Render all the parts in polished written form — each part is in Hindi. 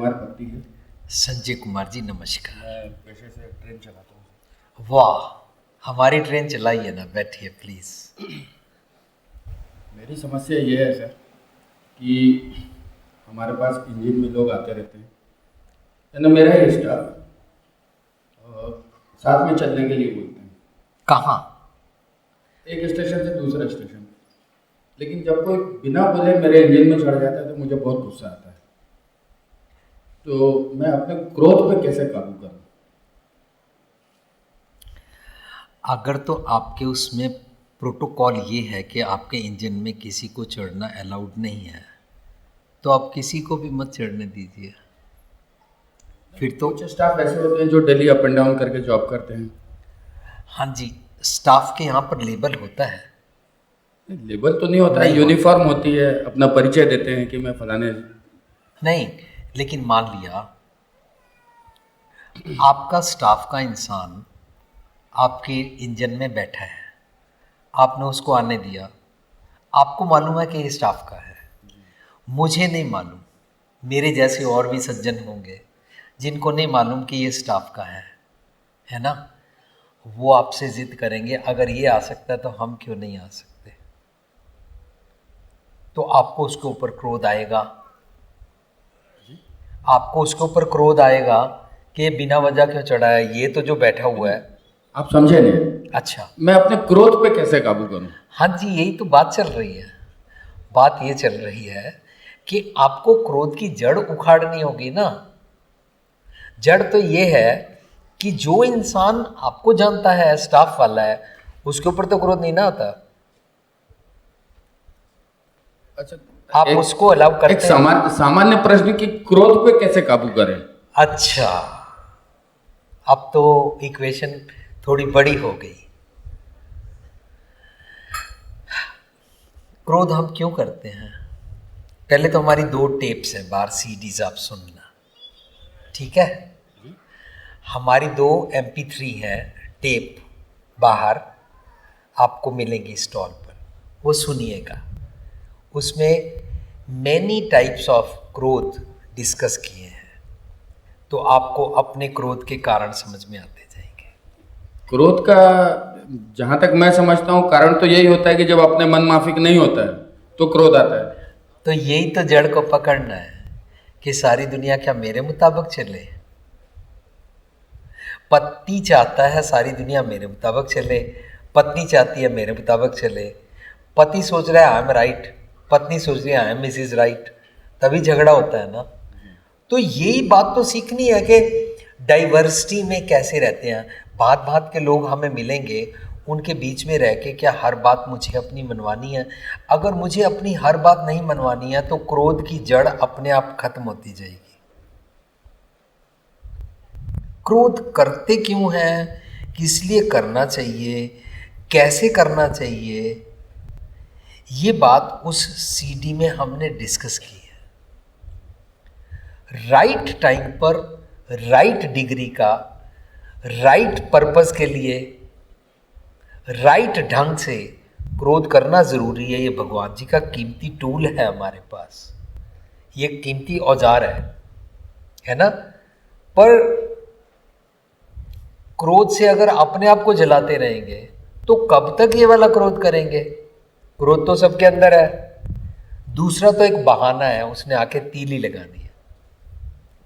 कुमार पत्ती है। संजय कुमार जी नमस्कार। मैं पेशे से ट्रेन चलाता हूँ। वाह, हमारी ट्रेन चलाइए ना, बैठिए प्लीज़। मेरी समस्या ये है सर कि हमारे पास इंजन में लोग आते रहते हैं, यानी मेरा ही स्टाफ साथ में चलने के लिए बोलते हैं, कहाँ? एक स्टेशन से दूसरा स्टेशन। लेकिन जब कोई बिना बोले मेरे इंजन में चढ़ जाता है तो मुझे बहुत गुस्सा आता है। तो मैं अपने क्रोध पे कैसे काबू करूं? अगर तो आपके उसमें प्रोटोकॉल ये है कि आपके इंजन में किसी को चढ़ना अलाउड नहीं है, तो आप किसी को भी मत चढ़ने दीजिए। फिर तो कुछ स्टाफ ऐसे होते हैं जो डेली अप एंड डाउन करके जॉब करते हैं। हाँ जी, स्टाफ के यहाँ पर लेबल होता है। लेबल तो नहीं होता है, नहीं यूनिफॉर्म होती है, अपना परिचय देते हैं कि मैं फलाने। नहीं, लेकिन मान लिया आपका स्टाफ का इंसान आपके इंजन में बैठा है, आपने उसको आने दिया, आपको मालूम है कि ये स्टाफ का है, मुझे नहीं मालूम, मेरे जैसे और भी सज्जन होंगे जिनको नहीं मालूम कि ये स्टाफ का है ना? वो आपसे ज़िद करेंगे, अगर ये आ सकता है तो हम क्यों नहीं आ सकते? तो आपको उसके ऊपर क्रोध आएगा, आपको उसके ऊपर क्रोध आएगा कि बिना वजह क्यों चढ़ा है, ये तो जो बैठा हुआ है। आप समझे नहीं? अच्छा, मैं अपने क्रोध पे कैसे काबू करूं? हाँ जी, यही तो बात चल रही है। बात ये चल रही है कि आपको क्रोध की जड़ उखाड़नी होगी ना। जड़ तो ये है कि जो इंसान आपको जानता है, स्टाफ वाला है, उसके ऊपर तो क्रोध नहीं ना आता। अच्छा, आप उसको अलाउ करते एक सामान्य प्रश्न कि क्रोध पे कैसे काबू करें? अच्छा, अब तो इक्वेशन थोड़ी बड़ी हो गई। क्रोध हम क्यों करते हैं? पहले तो हमारी 2 टेप्स हैं, बाहर सीडीज आप सुनना, ठीक है? हमारी 2 MP3 हैं टेप, बाहर आपको मिलेंगी स्टॉल पर, वो सुनिएगा। उसमें मैनी टाइप्स ऑफ क्रोध डिस्कस किए हैं, तो आपको अपने क्रोध के कारण समझ में आते जाएंगे। क्रोध का जहां तक मैं समझता हूँ कारण तो यही होता है कि जब अपने मन माफिक नहीं होता है तो क्रोध आता है। तो यही तो जड़ को पकड़ना है कि सारी दुनिया क्या मेरे मुताबिक चले? पति चाहता है सारी दुनिया मेरे मुताबिक चले, पत्नी चाहती है मेरे मुताबिक चले, पति सोच रहा है आई एम राइट, पत्नी सोच रही है आई एम मिसिज राइट, तभी झगड़ा होता है ना। तो यही बात तो सीखनी है कि डाइवर्सिटी में कैसे रहते हैं। भांत भांत के लोग हमें मिलेंगे, उनके बीच में रह के क्या हर बात मुझे अपनी मनवानी है? अगर मुझे अपनी हर बात नहीं मनवानी है तो क्रोध की जड़ अपने आप खत्म होती जाएगी। क्रोध करते क्यों हैं, किस लिए करना चाहिए, कैसे करना चाहिए, ये बात उस सीडी में हमने डिस्कस की है। राइट टाइम पर, राइट डिग्री का, राइट पर्पस के लिए, राइट ढंग से क्रोध करना ज़रूरी है। ये भगवान जी का कीमती टूल है हमारे पास, ये कीमती औजार है ना? पर क्रोध से अगर अपने आप को जलाते रहेंगे तो कब तक ये वाला क्रोध करेंगे? क्रोध तो सबके अंदर है। दूसरा तो एक बहाना है, उसने आके तीली लगानी है।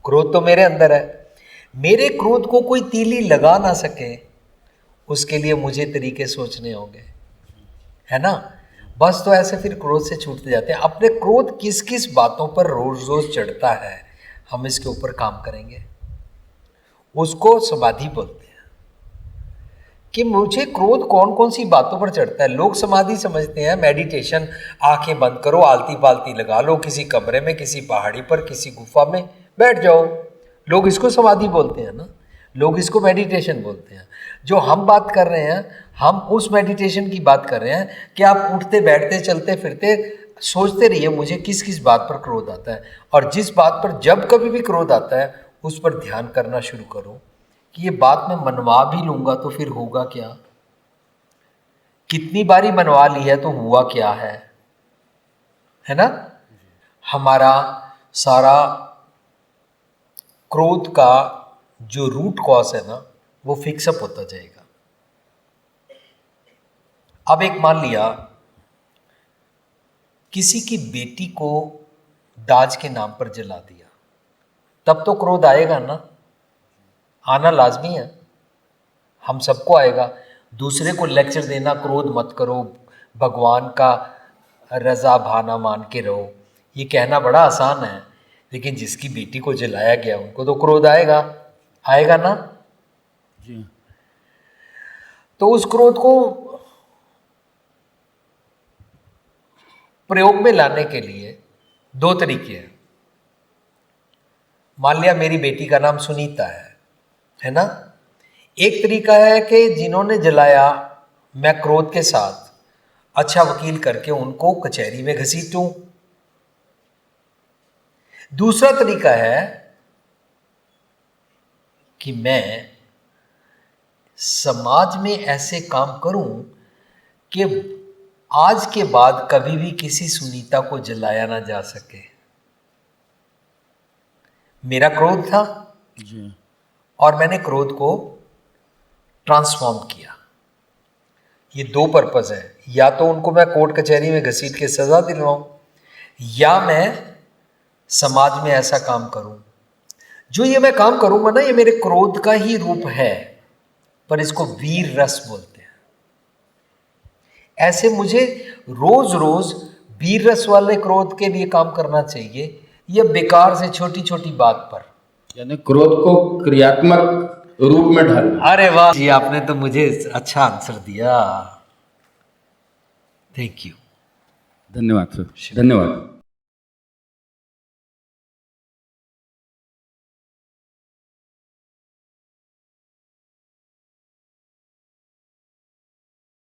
क्रोध तो मेरे अंदर है, मेरे क्रोध को कोई तीली लगा ना सके उसके लिए मुझे तरीके सोचने होंगे, है ना? बस तो ऐसे फिर क्रोध से छूटते जाते हैं। अपने क्रोध किस किस बातों पर रोज रोज चढ़ता है, हम इसके ऊपर काम करेंगे। उसको समाधि बोलते हैं कि मुझे क्रोध कौन कौन सी बातों पर चढ़ता है। लोग समाधि समझते हैं मेडिटेशन, आंखें बंद करो, आलती पालती लगा लो, किसी कमरे में, किसी पहाड़ी पर, किसी गुफा में बैठ जाओ। लोग इसको समाधि बोलते हैं ना, लोग इसको मेडिटेशन बोलते हैं। जो हम बात कर रहे हैं, हम उस मेडिटेशन की बात कर रहे हैं कि आप उठते बैठते चलते फिरते सोचते रहिए मुझे किस किस बात पर क्रोध आता है, और जिस बात पर जब कभी भी क्रोध आता है उस पर ध्यान करना शुरू करो कि ये बात मैं मनवा भी लूँगा तो फिर होगा क्या, कितनी बारी मनवा ली है तो हुआ क्या है ना? हमारा सारा क्रोध का जो रूट कॉज है ना वो फिक्सअप होता जाएगा। अब एक मान लिया किसी की बेटी को दाज के नाम पर जला दिया, तब तो क्रोध आएगा ना, आना लाजमी है, हम सबको आएगा। दूसरे को लेक्चर देना क्रोध मत करो, भगवान का रजा भाना मान के रहो, ये कहना बड़ा आसान है, लेकिन जिसकी बेटी को जलाया गया उनको तो क्रोध आएगा, आएगा ना जी। तो उस क्रोध को प्रयोग में लाने के लिए दो तरीके हैं। मान लिया मेरी बेटी का नाम सुनीता है ना। एक तरीका है कि जिन्होंने जलाया मैं क्रोध के साथ अच्छा वकील करके उनको कचहरी में घसीटूं। दूसरा तरीका है कि मैं समाज में ऐसे काम करूं कि आज के बाद कभी भी किसी सुनीता को जलाया ना जा सके। मेरा क्रोध था जी। और मैंने क्रोध को ट्रांसफॉर्म किया। ये दो पर्पस है, या तो उनको मैं कोर्ट कचहरी में घसीट के सजा दिलवाऊं, या मैं समाज में ऐसा काम करूं। जो ये मैं काम करूंगा ना, ये मेरे क्रोध का ही रूप है, पर इसको वीर रस बोलते हैं। ऐसे मुझे रोज रोज वीर रस वाले क्रोध के लिए काम करना चाहिए, या बेकार से छोटी छोटी बात पर, यानी क्रोध को क्रियात्मक रूप में ढालना। अरे वाह जी, आपने तो मुझे अच्छा आंसर दिया। Thank you. धन्यवाद सर, धन्यवाद।